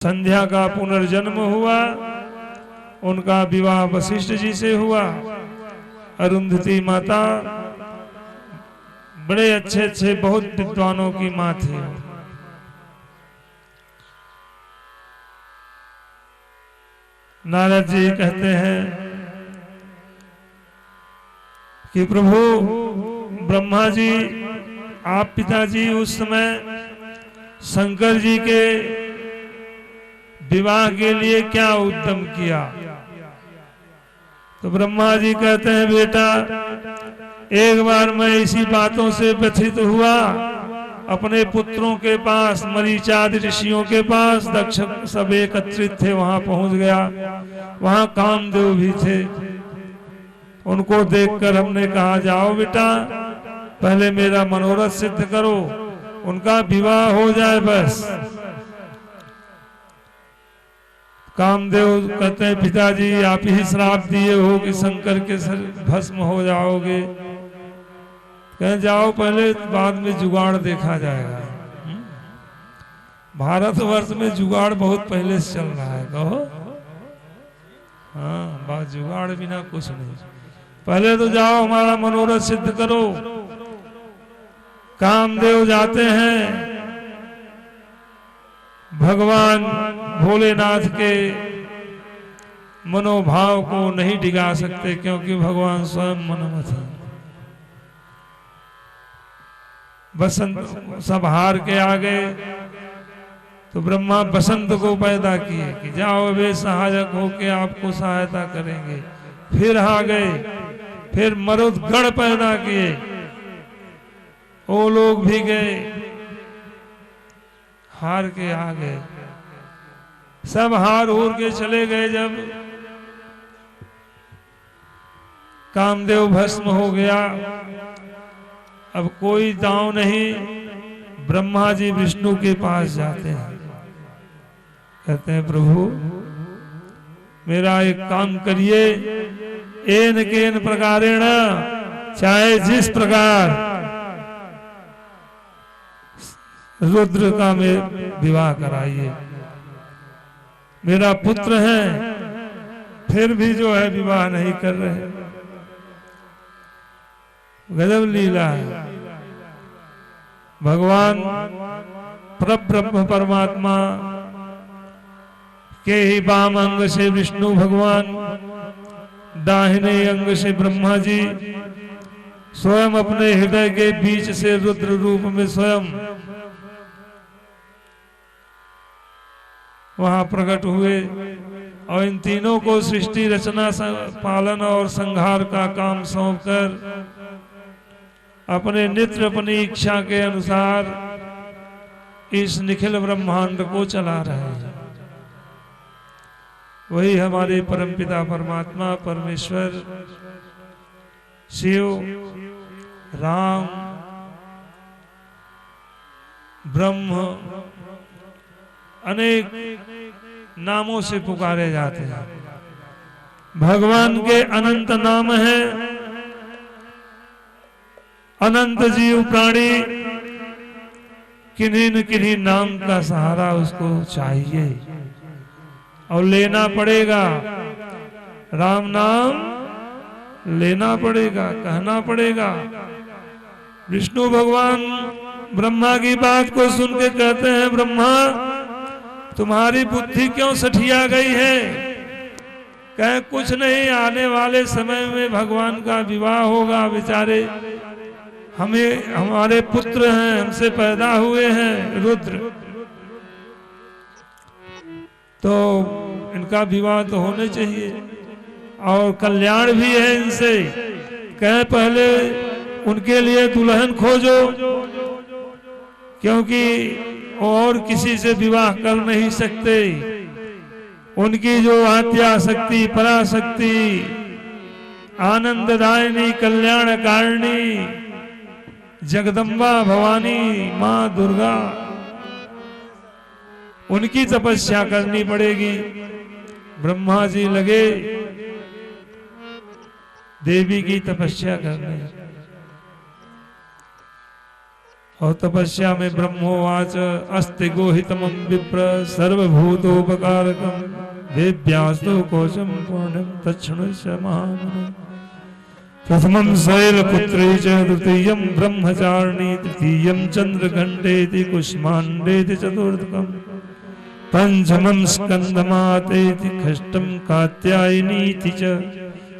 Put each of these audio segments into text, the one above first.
संध्या का पुनर्जन्म हुआ, उनका विवाह वशिष्ठ जी से हुआ। अरुंधति माता बड़े अच्छे अच्छे बहुत विद्वानों की माँ थी। नारद जी कहते हैं कि प्रभु ब्रह्मा जी, आप पिताजी उस समय शंकर जी के विवाह के लिए क्या उद्यम किया? तो ब्रह्मा जी कहते हैं, बेटा एक बार मैं इसी बातों से व्यथित हुआ, अपने पुत्रों के पास, मरीचादि ऋषियों के पास, दक्ष सब एकत्रित थे, वहां पहुंच गया। वहां कामदेव भी थे। उनको देखकर हमने कहा, जाओ बेटा पहले मेरा मनोरथ सिद्ध करो, उनका विवाह हो जाए बस। कामदेव कहते हैं, पिताजी आप ही श्राप दिए हो कि शंकर के भस्म हो जाओगे। कहें जाओ पहले, बाद में जुगाड़ देखा जाएगा। भारतवर्ष में जुगाड़ बहुत पहले से चल रहा है, कहो। हाँ, बात जुगाड़ बिना कुछ नहीं। पहले तो जाओ हमारा मनोरथ सिद्ध करो। कामदेव जाते हैं, भगवान भोलेनाथ के मनोभाव को नहीं डिगा सकते, क्योंकि भगवान स्वयं मनमथ हैं। बसंत सब हार के आ गए तो ब्रह्मा बसंत को पैदा किए कि जाओ वे सहायक होके आपको सहायता करेंगे। फिर आ गए, फिर मरुदगण पैदा किए, वो लोग भी गए, हार के आ गए। सब हार होर के चले गए। जब कामदेव भस्म हो गया, अब कोई दांव नहीं। ब्रह्मा जी विष्णु के पास जाते हैं, कहते हैं प्रभु मेरा एक काम करिए, एन केन प्रकारेण, चाहे जिस प्रकार रुद्र का में विवाह कराइए। मेरा पुत्र है, फिर भी जो है विवाह नहीं कर रहे। गजब लीला है। भगवान परब्रह्म परमात्मा के ही वाम अंग से विष्णु भगवान, दाहिने अंग से ब्रह्मा जी, स्वयं अपने हृदय के बीच से रुद्र रूप में स्वयं वहां प्रकट हुए। और इन तीनों को सृष्टि रचना पालन और संहार का काम सौंपकर अपने नित्य अपनी इच्छा के अनुसार इस निखिल ब्रह्मांड को चला रहे हैं। वही हमारे परमपिता परमात्मा परमेश्वर शिव, राम, ब्रह्म अनेक नामों से पुकारे जाते हैं। भगवान के अनंत नाम हैं। अनंत जीव प्राणी, किन्हीं न किन्हीं नाम का सहारा उसको चाहिए और लेना पड़ेगा। राम नाम लेना पड़ेगा, कहना पड़ेगा। विष्णु भगवान ब्रह्मा की बात को सुन के कहते हैं, ब्रह्मा तुम्हारी बुद्धि क्यों सठिया गई है? कहे कुछ नहीं, आने वाले समय में भगवान का विवाह होगा। बेचारे हमें, हमारे पुत्र हैं, हमसे पैदा हुए हैं रुद्र, तो इनका विवाह तो होने चाहिए और कल्याण भी है इनसे। कहे पहले उनके लिए दुल्हन खोजो, क्योंकि और किसी से विवाह कर नहीं सकते। उनकी जो आद्याशक्ति, पराशक्ति, आनंददायिनी, कल्याण कारिणी जगदम्बा भवानी माँ दुर्गा, उनकी तपस्या करनी पड़ेगी। ब्रह्मा जी लगे देवी की तपस्या करने। और तपस्या में ब्रह्मोवाच अस्ति गोहितमं विप्र सर्वभूतोपकारकं वेद्यास्तु कोशं पूर्णं तच्छृणुष्य महामुनिः। प्रथमं शैलपुत्री च द्वितीयं ब्रह्मचारिणी तृतीयं चंद्रघंटेति कुष्मांडेति चतुर्थकं पंचमं स्कंदमातेति षष्ठं कात्यायनीति च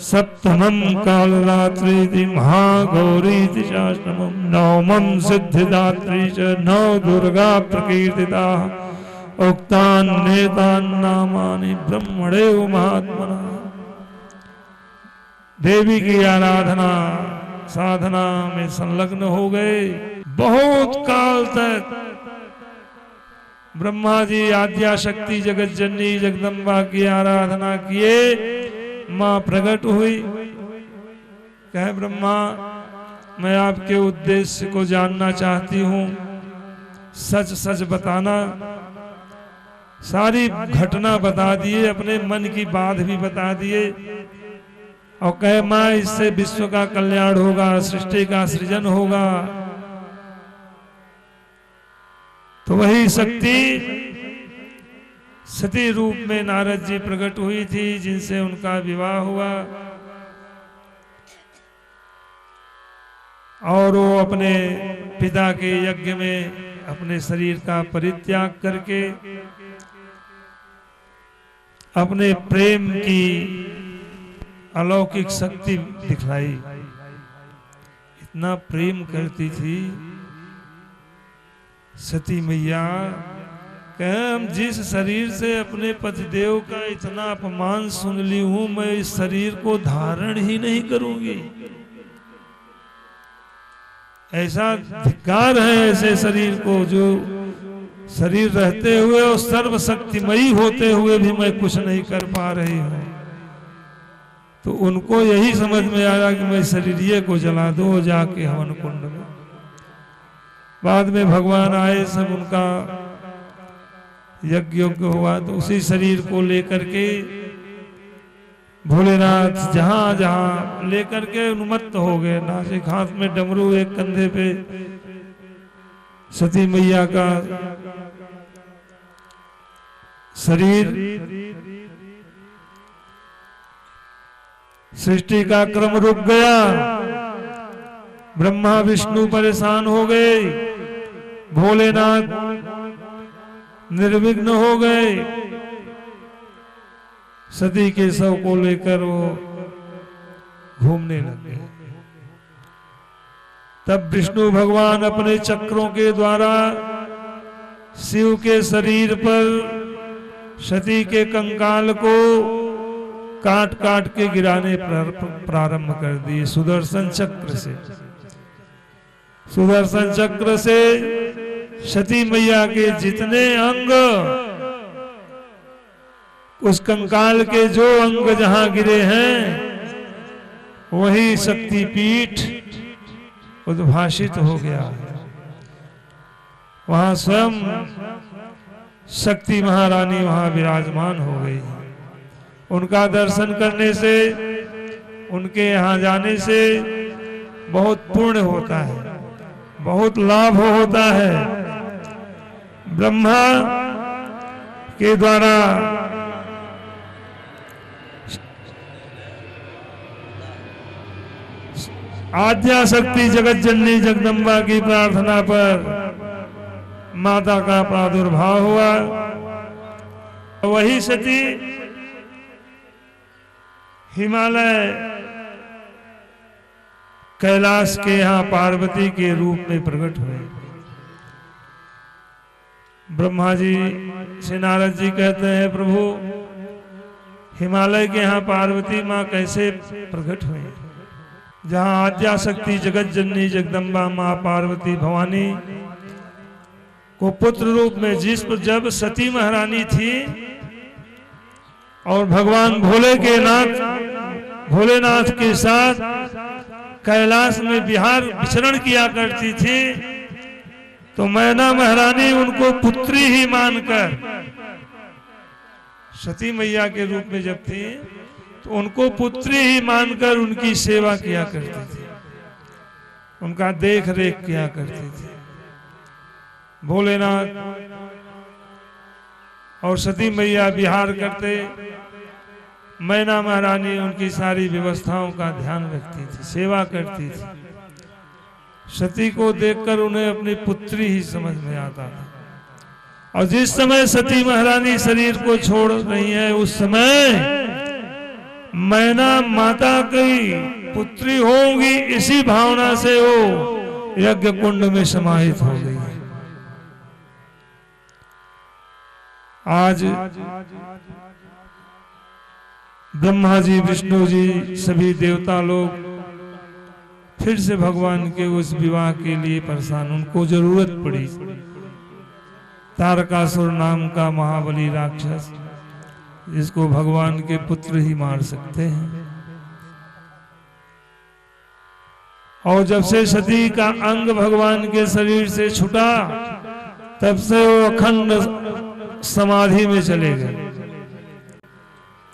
सप्तमं कालरात्रीति महागौरीति चाष्टमं नवमं सिद्धिदात्री च नौ दुर्गा प्रकीर्तिताः उक्तान्येतान् नामानि ब्रह्मणेव महात्मना। देवी की आराधना साधना में संलग्न हो गए। बहुत काल तक ब्रह्मा जी आद्या शक्ति जगत जननी जगदम्बा की आराधना किए। मां प्रकट हुई, कहे ब्रह्मा मैं आपके उद्देश्य को जानना चाहती हूं, सच सच बताना। सारी घटना बता दिए, अपने मन की बात भी बता दिए और कहे मां इससे विश्व का कल्याण होगा, सृष्टि का सृजन होगा। तो वही शक्ति सती रूप में नारद जी प्रकट हुई थी, जिनसे उनका विवाह हुआ और वो अपने पिता के यज्ञ में अपने शरीर का परित्याग करके अपने प्रेम की अलौकिक शक्ति दिखलाई। इतना प्रेम करती थी सती मैया, हम जिस शरीर से अपने पतिदेव का इतना अपमान सुन ली हूं, मैं इस शरीर को धारण ही नहीं करूंगी। ऐसा धिक्कार है ऐसे शरीर को, जो शरीर रहते हुए और सर्वशक्तिमयी होते हुए भी मैं कुछ नहीं कर पा रही हूं। तो उनको यही समझ में आया कि मैं शरीर को जला दो जाके हवन कुंड में। बाद में भगवान आए, सब उनका यज्ञ हुआ, तो उसी शरीर को लेकर के भोलेनाथ जहां जहां लेकर के उन्मत्त हो गए। नासिक हाथ में डमरू, एक कंधे पे सती मैया का शरीर। सृष्टि का क्रम रुक गया, ब्रह्मा विष्णु परेशान हो गए, भोलेनाथ निर्विघ्न हो गए। सती के शव को लेकर वो घूमने लगे। तब विष्णु भगवान अपने चक्रों के द्वारा शिव के शरीर पर सती के कंकाल को काट काट के गिराने प्रारंभ कर दिए सुदर्शन चक्र से। सुदर्शन चक्र से सती मैया के जितने अंग, उस कंकाल के जो अंग जहां गिरे हैं, वही शक्तिपीठ उद्भाषित हो गया। वहां स्वयं शक्ति महारानी वहां विराजमान हो गई। उनका दर्शन करने से, उनके यहाँ जाने से बहुत पुण्य होता है, बहुत लाभ होता है। ब्रह्मा के द्वारा आद्या शक्ति जगत जननी जगदम्बा की प्रार्थना पर माता का प्रादुर्भाव हुआ। वही सती हिमालय कैलाश के यहाँ पार्वती के रूप में प्रकट हुए। ब्रह्मा जी से नारद जी कहते हैं, प्रभु हिमालय के यहाँ पार्वती माँ कैसे प्रकट हुई? जहाँ आद्या शक्ति जगत जननी जगदम्बा माँ पार्वती भवानी को पुत्र रूप में, जिस पर जब सती महारानी थी और भगवान भोलेनाथ के साथ कैलाश में विचरण किया करती थी, तो मैना महारानी उनको पुत्री ही मानकर सती मैया के रूप में जब थी, तो उनको पुत्री ही मानकर उनकी सेवा किया करती थी, उनका देख रेख किया करती थी। भोलेनाथ और सती मैया विहार करते, मैना महारानी उनकी सारी व्यवस्थाओं का ध्यान रखती थी, सेवा करती थी। सती को देखकर उन्हें अपनी पुत्री ही समझ में आता था। और जिस समय सती महारानी शरीर को छोड़ रही है, उस समय मैना माता की पुत्री होंगी, इसी भावना से वो यज्ञ कुंड में समाहित हो गई। आज ब्रह्मा जी, विष्णु जी, सभी देवता लोग फिर से भगवान के उस विवाह के लिए परेशान। उनको जरूरत पड़ी। तारकासुर नाम का महाबली राक्षस, जिसको भगवान के पुत्र ही मार सकते हैं। और जब से सती का अंग भगवान के शरीर से छूटा, तब से वो अखंड समाधि में चले गए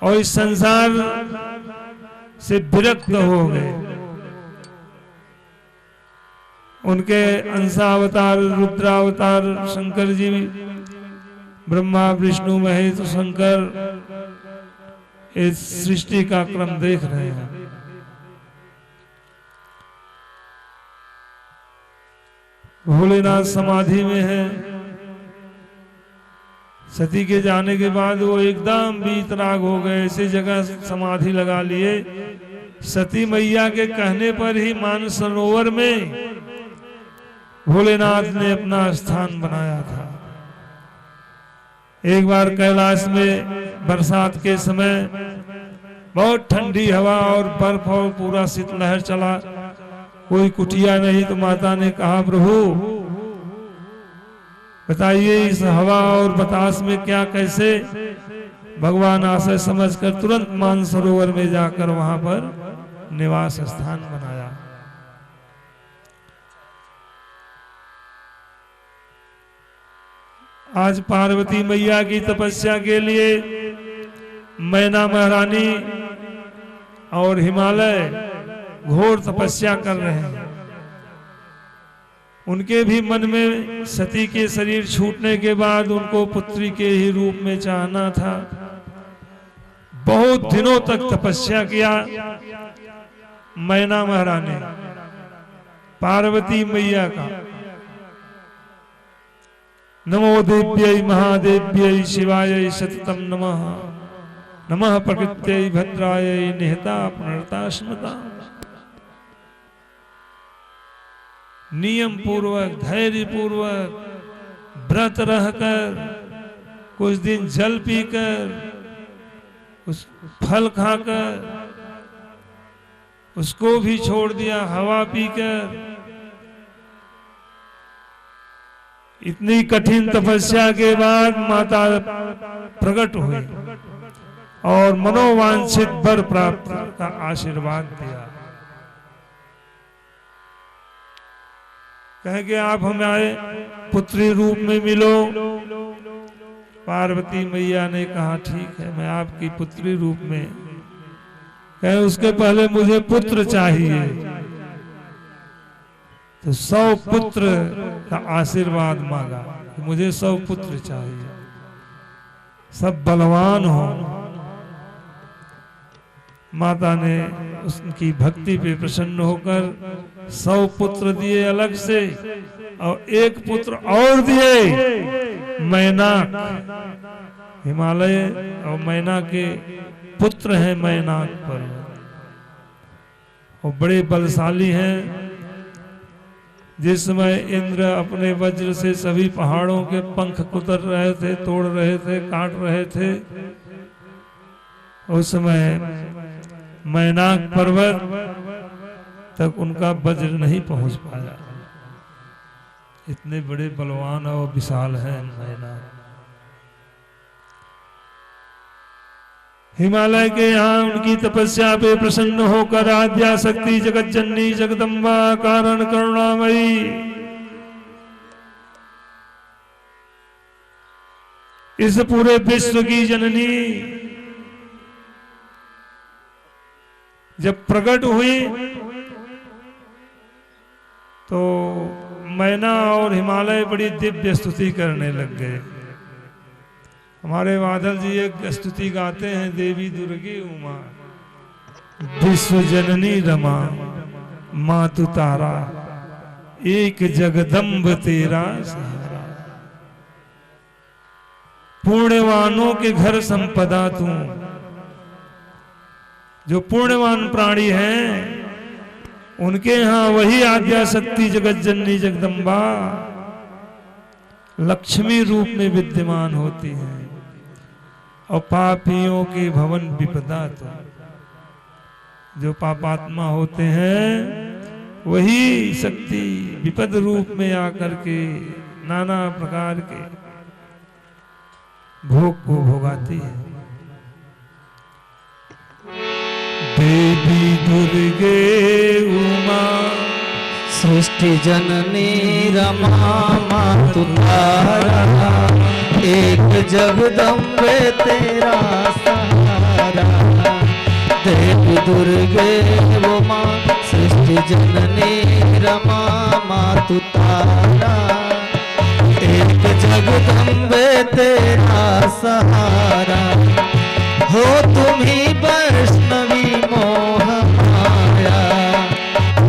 और इस संसार से विरक्त हो गए। उनके अंशावतार, रुद्रावतार शंकर जी, ब्रह्मा विष्णु महेश शंकर इस सृष्टि का क्रम देख रहे हैं। भोलेनाथ समाधि में है। सती के जाने के बाद वो एकदम बीतराग हो गए, ऐसी जगह समाधि लगा लिए। सती मैया के कहने पर ही मानसरोवर में भोलेनाथ ने अपना स्थान बनाया था। एक बार कैलाश में बरसात के समय बहुत ठंडी हवा और बर्फ और पूरा शीतलहर चला, कोई कुटिया नहीं। तो माता ने कहा, प्रभु बताइए इस हवा और बतास में क्या कैसे। भगवान आशय समझकर तुरंत मानसरोवर में जाकर वहां पर निवास स्थान बनाया। आज पार्वती मैया की तपस्या के लिए मैना महारानी और हिमालय घोर तपस्या कर रहे हैं। उनके भी मन में सती के शरीर छूटने के बाद उनको पुत्री के ही रूप में चाहना था। बहुत दिनों तक तपस्या किया मैना महारानी पार्वती मैया का। नमो देव्यै महादेव्यै शिवायै सततम नमः। नमः प्रकृत्यै भद्रायै निहता पुनर्ता स्मृता। नियम पूर्वक, धैर्य पूर्वक व्रत रहकर, कुछ दिन जल पीकर, उस फल खाकर, उसको भी छोड़ दिया, हवा पीकर। इतनी कठिन तपस्या के बाद माता प्रकट हुई और मनोवांछित वर प्राप्त का आशीर्वाद दिया। कहे कि आप हमारे पुत्री रूप में मिलो। पार्वती मैया ने कहा, ठीक है, मैं आपकी पुत्री रूप में। कहे उसके पहले मुझे पुत्र चाहिए। तो 100 पुत्र का आशीर्वाद मांगा, मुझे 100 पुत्र चाहिए, सब बलवान हो। माता ने उसकी भक्ति पे प्रसन्न होकर 100 पुत्र दिए अलग से, और एक पुत्र और दिए, मैनाक। हिमालय और मैना के पुत्र हैं मैनाक पर्वत, वो बड़े बलशाली हैं। जिस समय इंद्र अपने वज्र से सभी पहाड़ों के पंख कुतर रहे थे, तोड़ रहे थे, काट रहे थे, उस समय मैनाक पर्वत तक उनका वज्र नहीं पहुंच पाया। इतने बड़े बलवान और विशाल हैं मैनाक। हिमालय के यहाँ उनकी तपस्या पे प्रसन्न होकर आद्या शक्ति जगत जननी जगदम्बा कारण करुणामयी इस पूरे विश्व की जननी जब प्रकट हुई तो मैना और हिमालय बड़ी दिव्य स्तुति करने लग गए। हमारे बादल जी एक स्तुति गाते हैं, देवी दुर्गे उमा विश्व जननी रमा मातु तारा एक जगदम्ब तेरा सहारा। पुण्यवानों के घर संपदा तू। जो पुण्यवान प्राणी हैं उनके यहाँ वही आद्या शक्ति जगत जननी जगदम्बा लक्ष्मी रूप में विद्यमान होती है। और पापियों के भवन विपदा तो। जो पापात्मा होते हैं वही शक्ति विपद रूप में आकर के नाना प्रकार के भोग को भोगाती है। देवी दुर्गे उमा सृष्टि जननी रमा मातु तारा एक जगदम्बे तेरा सहारा। देवी दुर्गे उमा सृष्टि जननी रमा मातु तारा एक जगदम्बे तेरा सहारा। हो तुम्ही वैष्णवी मोह माया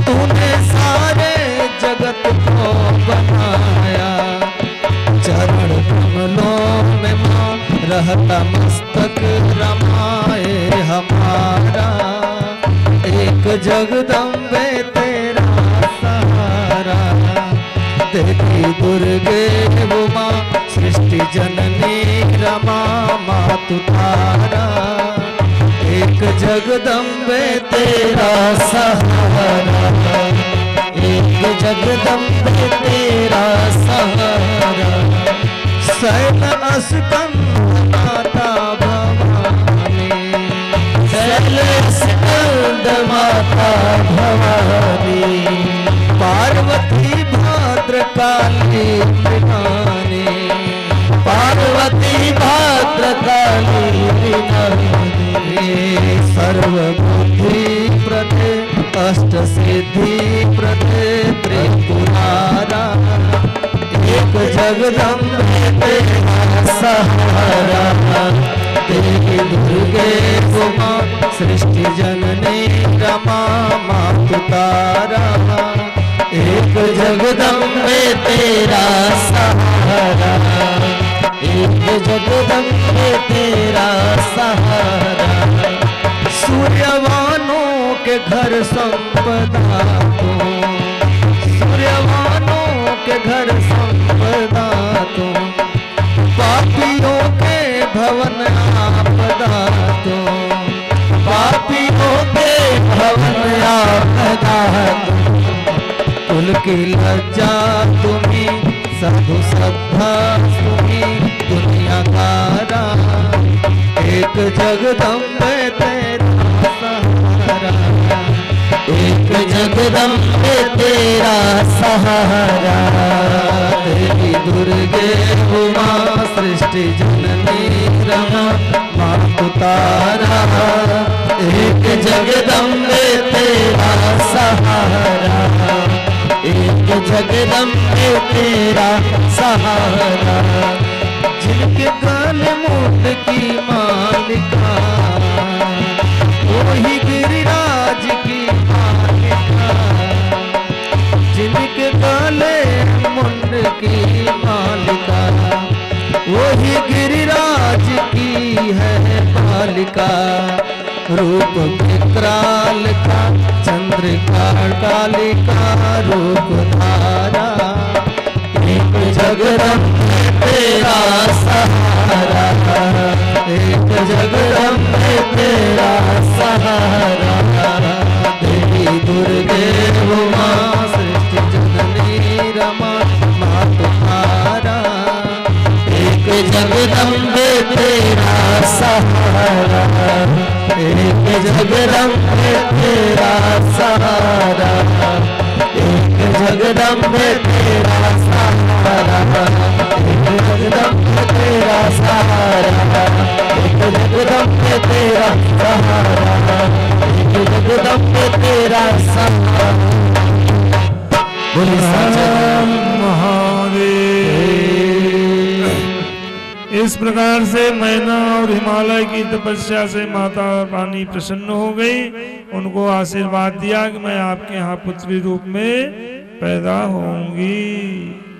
तूने सारे जगत को बनाया। चरण कमलों में मां रहता मस्तक रमाए हमारा। एक जगदम्बे तेरा सहारा। देवी दुर्गे उमा सृष्टि जननी रमा मातु तारा एक जगदम्बे तेरा सहारा। एक जगदम्बे तेरा सहारा। शैल अस्कंद माता भवानी शैल अस्कंद माता भवानी। पार्वती भद्रकाली मृगानी पार्वती भद्रकाली मृगानी। सर्वबुद्धि प्रदे अष्ट सिद्धि प्रदे त्रिपुरारा। एक जगदम्बे तेरा सहारा। देवी दुर्गे उमा सृष्टि जननी रमा मातु तारा एक जगदम्बे तेरा सहारा। एक जगदम्बे तेरा सहारा। सूर्यवानों के घर संपदा तो सूर्यवानों के घर संपदा तो। पापियों के भवन आपदा तो पापियों के भवन आपदा तो। कुल की लज्जा तुम्ही साधु श्रद्धा तुम्ही दुनिया तारा। एक जगदम्बे तेरा सहारा। एक जगदम्बे तेरा सहारा। देवी दुर्गे उमा सृष्टि जननी रमा मातु तारा एक जगदम्बे तेरा सहारा। एक जगदम्बे तेरा सहारा। जिनके गले मुंड की मालिका वही गिरिराज की मालिका। जिनके गले मुंड की मालिका वही गिरिराज की है मालिका। रूप विकराल का चंद्रिका कालिका रूप धारा। एक जगदम्बे तेरा सहारा। एक जगदम्बे तेरा सहारा। देवी दुर्गे उमा सृष्टि जननी रमा मातु तारा एक जगदम्बे तेरा सहारा। एक जगदम्बे तेरा सहारा। एक जगदम्बे तेरा सहारा। एक जगदम्बे तेरा सहारा। एक जगदम्बे तेरा सहारा। एक जगदम्बे तेरा सहारा। बोलिए इस प्रकार से मैना और हिमालय की तपस्या से माता रानी प्रसन्न हो गई। उनको आशीर्वाद दिया कि मैं आपके यहाँ पुत्री रूप में पैदा होंगी।